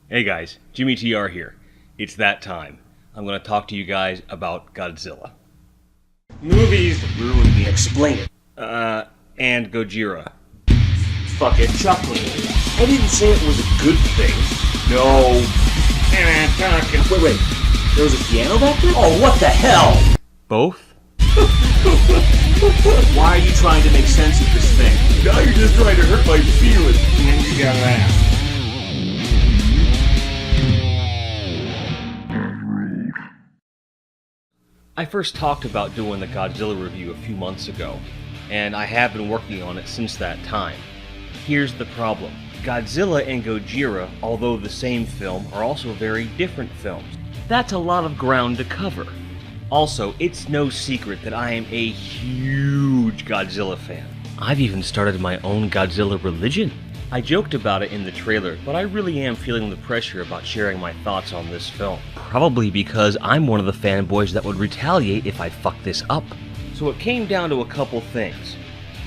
Hey guys, Jimmy TR here. It's that time. I'm going to talk to you guys about Godzilla. Movies ruined me. Explain it. And Gojira. Fucking chuckling. I didn't say it was a good thing. No. And I'm talking. Wait. There was a piano back there? Oh, what the hell? Both? Why are you trying to make sense of this thing? Now you're just trying to hurt my feelings. And you gotta laugh. I first talked about doing the Godzilla review a few months ago, and I have been working on it since that time. Here's the problem. Godzilla and Gojira, although the same film, are also very different films. That's a lot of ground to cover. Also, it's no secret that I am a huge Godzilla fan. I've even started my own Godzilla religion. I joked about it in the trailer, but I really am feeling the pressure about sharing my thoughts on this film. Probably because I'm one of the fanboys that would retaliate if I fuck this up. So it came down to a couple things.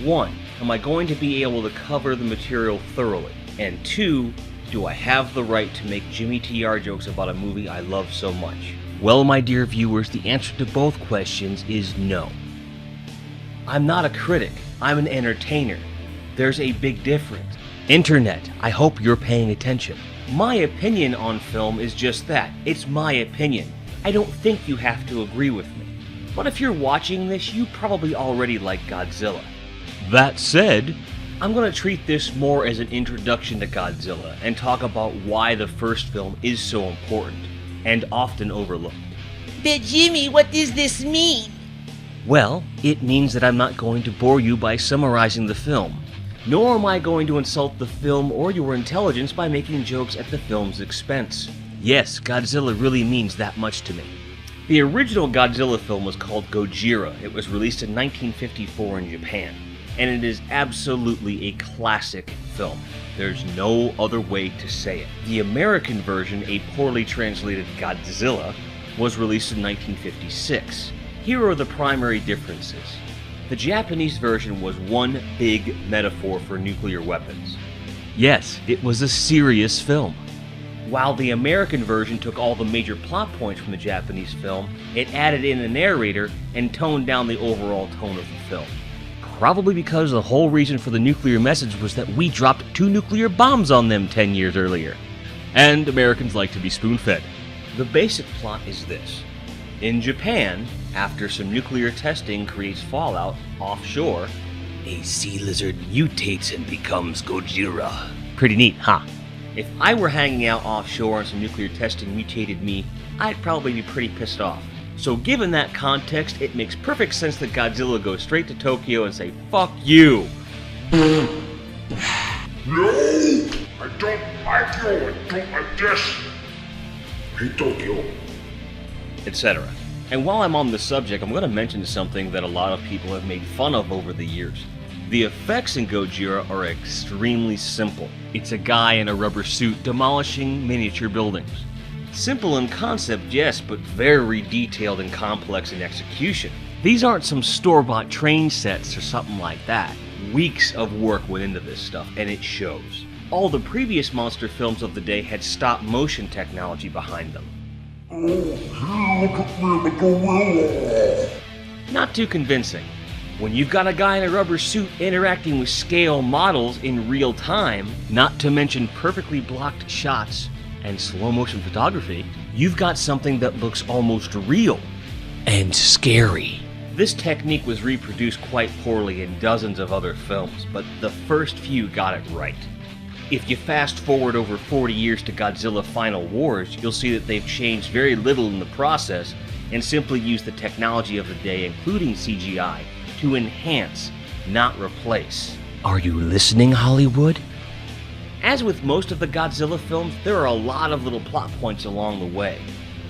1, am I going to be able to cover the material thoroughly? And 2, do I have the right to make Jimmy TR jokes about a movie I love so much? Well, my dear viewers, the answer to both questions is no. I'm not a critic, I'm an entertainer. There's a big difference. Internet, I hope you're paying attention. My opinion on film is just that. It's my opinion. I don't think you have to agree with me. But if you're watching this, you probably already like Godzilla. That said, I'm going to treat this more as an introduction to Godzilla and talk about why the first film is so important and often overlooked. But Jimmy, what does this mean? Well, it means that I'm not going to bore you by summarizing the film. Nor am I going to insult the film or your intelligence by making jokes at the film's expense. Yes, Godzilla really means that much to me. The original Godzilla film was called Gojira. It was released in 1954 in Japan, and it is absolutely a classic film. There's no other way to say it. The American version, a poorly translated Godzilla, was released in 1956. Here are the primary differences. The Japanese version was one big metaphor for nuclear weapons. Yes, it was a serious film. While the American version took all the major plot points from the Japanese film, it added in a narrator and toned down the overall tone of the film. Probably because the whole reason for the nuclear message was that we dropped 2 nuclear bombs on them 10 years earlier. And Americans like to be spoon-fed. The basic plot is this. In Japan, after some nuclear testing creates fallout offshore, a sea lizard mutates and becomes Gojira. Pretty neat, huh? If I were hanging out offshore and some nuclear testing mutated me, I'd probably be pretty pissed off. So given that context, it makes perfect sense that Godzilla goes straight to Tokyo and say, "Fuck you!" No! I don't like you! I don't like this! Hey, Tokyo. Etc. And while I'm on the subject, I'm going to mention something that a lot of people have made fun of over the years. The effects in Gojira are extremely simple. It's a guy in a rubber suit demolishing miniature buildings. Simple in concept, yes, but very detailed and complex in execution. These aren't some store-bought train sets or something like that. Weeks of work went into this stuff, and it shows. All the previous monster films of the day had stop-motion technology behind them. Oh, look at me, the gorilla! Not too convincing. When you've got a guy in a rubber suit interacting with scale models in real time, not to mention perfectly blocked shots and slow-motion photography, you've got something that looks almost real and scary. This technique was reproduced quite poorly in dozens of other films, but the first few got it right. If you fast forward over 40 years to Godzilla Final Wars, you'll see that they've changed very little in the process and simply used the technology of the day, including CGI, to enhance, not replace. Are you listening, Hollywood? As with most of the Godzilla films, there are a lot of little plot points along the way,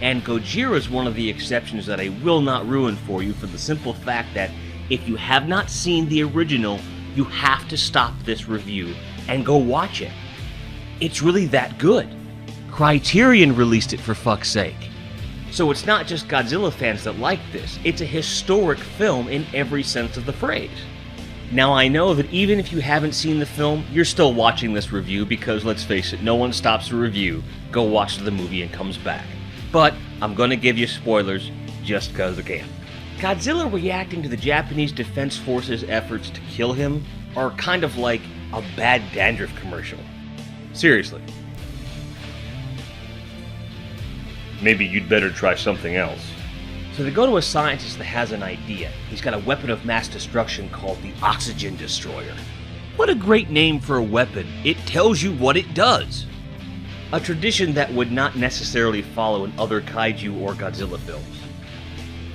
and Gojira is one of the exceptions that I will not ruin for you for the simple fact that if you have not seen the original, you have to stop this review and go watch it. It's really that good. Criterion released it, for fuck's sake. So it's not just Godzilla fans that like this, it's a historic film in every sense of the phrase. Now I know that even if you haven't seen the film, you're still watching this review because, let's face it, no one stops a review, go watch the movie and comes back. But I'm gonna give you spoilers just cause I can. Godzilla reacting to the Japanese Defense Force's efforts to kill him are kind of like a bad dandruff commercial. Seriously. Maybe you'd better try something else. So they go to a scientist that has an idea. He's got a weapon of mass destruction called the Oxygen Destroyer. What a great name for a weapon. It tells you what it does. A tradition that would not necessarily follow in other kaiju or Godzilla films.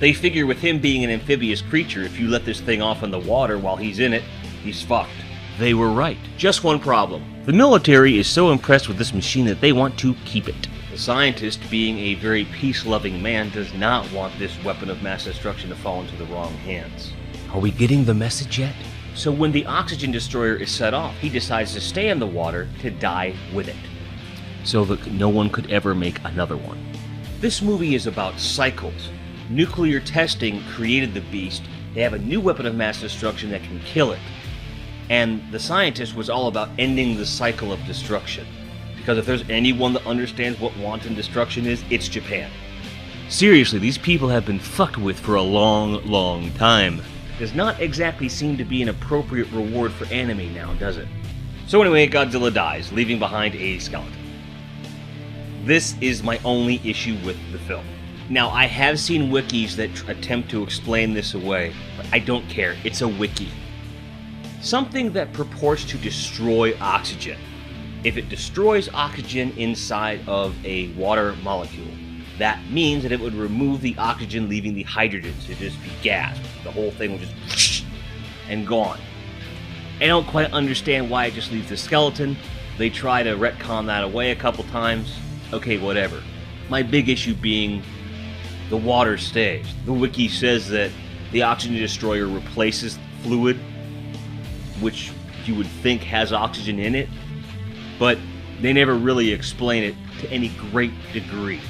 They figure with him being an amphibious creature, if you let this thing off in the water while he's in it, he's fucked. They were right. Just one problem. The military is so impressed with this machine that they want to keep it. The scientist, being a very peace-loving man, does not want this weapon of mass destruction to fall into the wrong hands. Are we getting the message yet? So when the Oxygen Destroyer is set off, he decides to stay in the water to die with it, so that no one could ever make another one. This movie is about cycles. Nuclear testing created the beast. They have a new weapon of mass destruction that can kill it. And the scientist was all about ending the cycle of destruction. Because if there's anyone that understands what wanton destruction is, it's Japan. Seriously, these people have been fucked with for a long, long time. Does not exactly seem to be an appropriate reward for anime now, does it? So anyway, Godzilla dies, leaving behind a skeleton. This is my only issue with the film. Now, I have seen wikis that attempt to explain this away, but I don't care, it's a wiki. Something that purports to destroy oxygen. If it destroys oxygen inside of a water molecule, that means that it would remove the oxygen, leaving the hydrogens. It'd just be gas. The whole thing would just and gone. I don't quite understand why it just leaves the skeleton. They try to retcon that away a couple times. Okay, whatever. My big issue being the water stays. The wiki says that the Oxygen Destroyer replaces fluid, which you would think has oxygen in it, but they never really explain it to any great degree.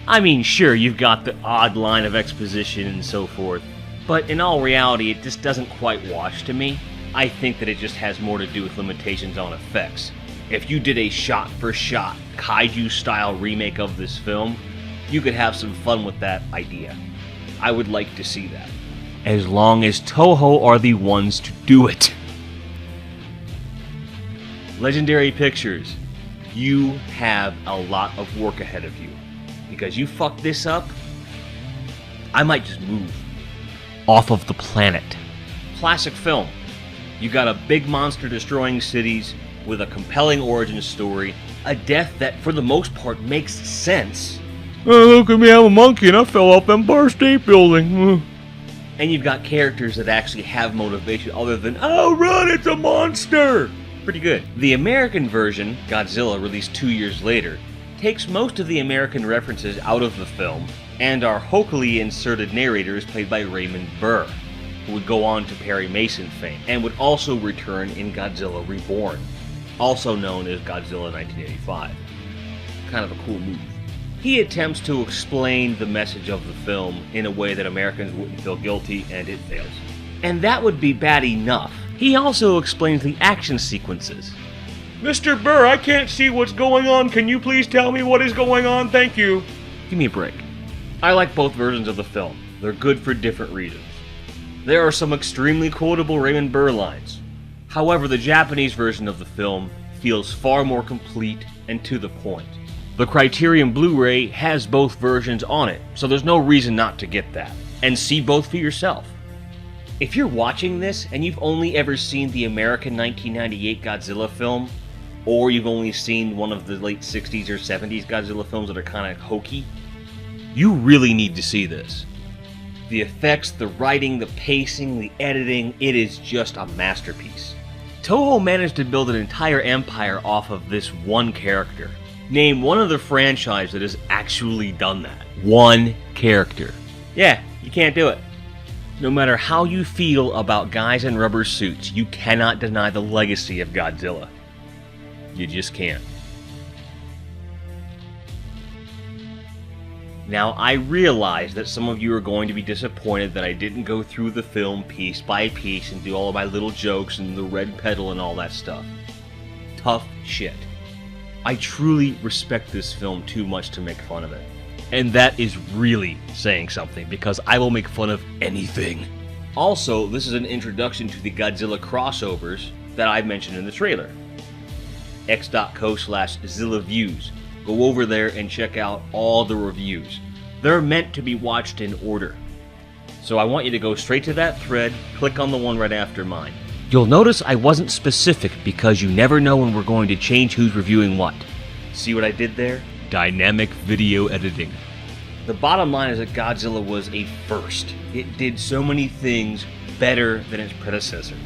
I mean, sure, you've got the odd line of exposition and so forth, but in all reality, it just doesn't quite wash to me. I think that it just has more to do with limitations on effects. If you did a shot-for-shot, kaiju-style remake of this film, you could have some fun with that idea. I would like to see that. As long as Toho are the ones to do it. Legendary Pictures, you have a lot of work ahead of you. Because you fuck this up, I might just move off of the planet. Classic film. You got a big monster destroying cities with a compelling origin story, a death that for the most part makes sense. Look at me, I'm a monkey and I fell off Empire State Building. And you've got characters that actually have motivation other than, oh run, it's a monster! Pretty good. The American version, Godzilla, released 2 years later, takes most of the American references out of the film, and our hokily inserted narrator is played by Raymond Burr, who would go on to Perry Mason fame, and would also return in Godzilla Reborn, also known as Godzilla 1985. Kind of a cool move. He attempts to explain the message of the film in a way that Americans wouldn't feel guilty, and it fails. And that would be bad enough. He also explains the action sequences. Mr. Burr, I can't see what's going on. Can you please tell me what is going on? Thank you. Give me a break. I like both versions of the film. They're good for different reasons. There are some extremely quotable Raymond Burr lines. However, the Japanese version of the film feels far more complete and to the point. The Criterion Blu-ray has both versions on it, so there's no reason not to get that. And see both for yourself. If you're watching this and you've only ever seen the American 1998 Godzilla film, or you've only seen one of the late 60s or 70s Godzilla films that are kind of hokey, you really need to see this. The effects, the writing, the pacing, the editing, it is just a masterpiece. Toho managed to build an entire empire off of this one character. Name one other franchise that has actually done that. One character. Yeah, you can't do it. No matter how you feel about guys in rubber suits, you cannot deny the legacy of Godzilla. You just can't. Now, I realize that some of you are going to be disappointed that I didn't go through the film piece by piece and do all of my little jokes and the red pedal and all that stuff. Tough shit. I truly respect this film too much to make fun of it. And that is really saying something, because I will make fun of anything. Also, this is an introduction to the Godzilla crossovers that I mentioned in the trailer. x.co/ZillaViews. Go over there and check out all the reviews. They're meant to be watched in order. So I want you to go straight to that thread, click on the one right after mine. You'll notice I wasn't specific because you never know when we're going to change who's reviewing what. See what I did there? Dynamic video editing. The bottom line is that Godzilla was a first. It did so many things better than its predecessors.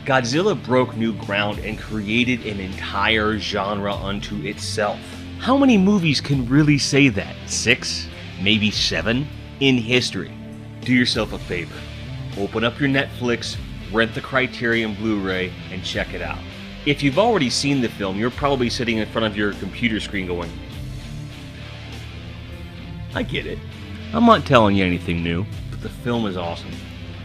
Godzilla broke new ground and created an entire genre unto itself. How many movies can really say that? 6? Maybe 7? In history. Do yourself a favor. Open up your Netflix, rent the Criterion Blu-ray, and check it out. If you've already seen the film, you're probably sitting in front of your computer screen going, I get it. I'm not telling you anything new, but the film is awesome.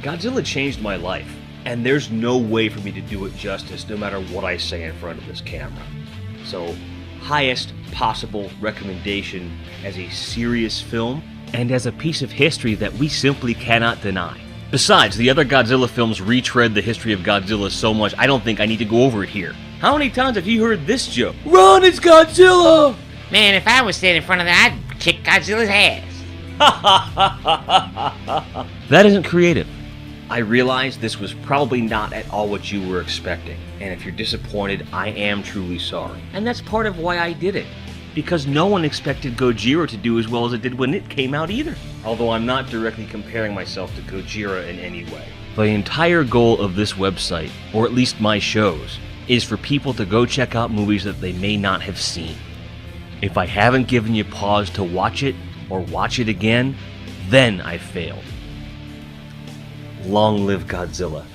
Godzilla changed my life, and there's no way for me to do it justice no matter what I say in front of this camera. So, highest possible recommendation as a serious film and as a piece of history that we simply cannot deny. Besides, the other Godzilla films retread the history of Godzilla so much I don't think I need to go over it here. How many times have you heard this joke? Run, it's Godzilla! Man, if I was standing in front of that, I'd kick Godzilla's ass. That isn't creative. I realize this was probably not at all what you were expecting, and if you're disappointed, I am truly sorry. And that's part of why I did it, because no one expected Gojira to do as well as it did when it came out either. Although I'm not directly comparing myself to Gojira in any way. The entire goal of this website, or at least my shows, is for people to go check out movies that they may not have seen. If I haven't given you pause to watch it, or watch it again, then I failed. Long live Godzilla.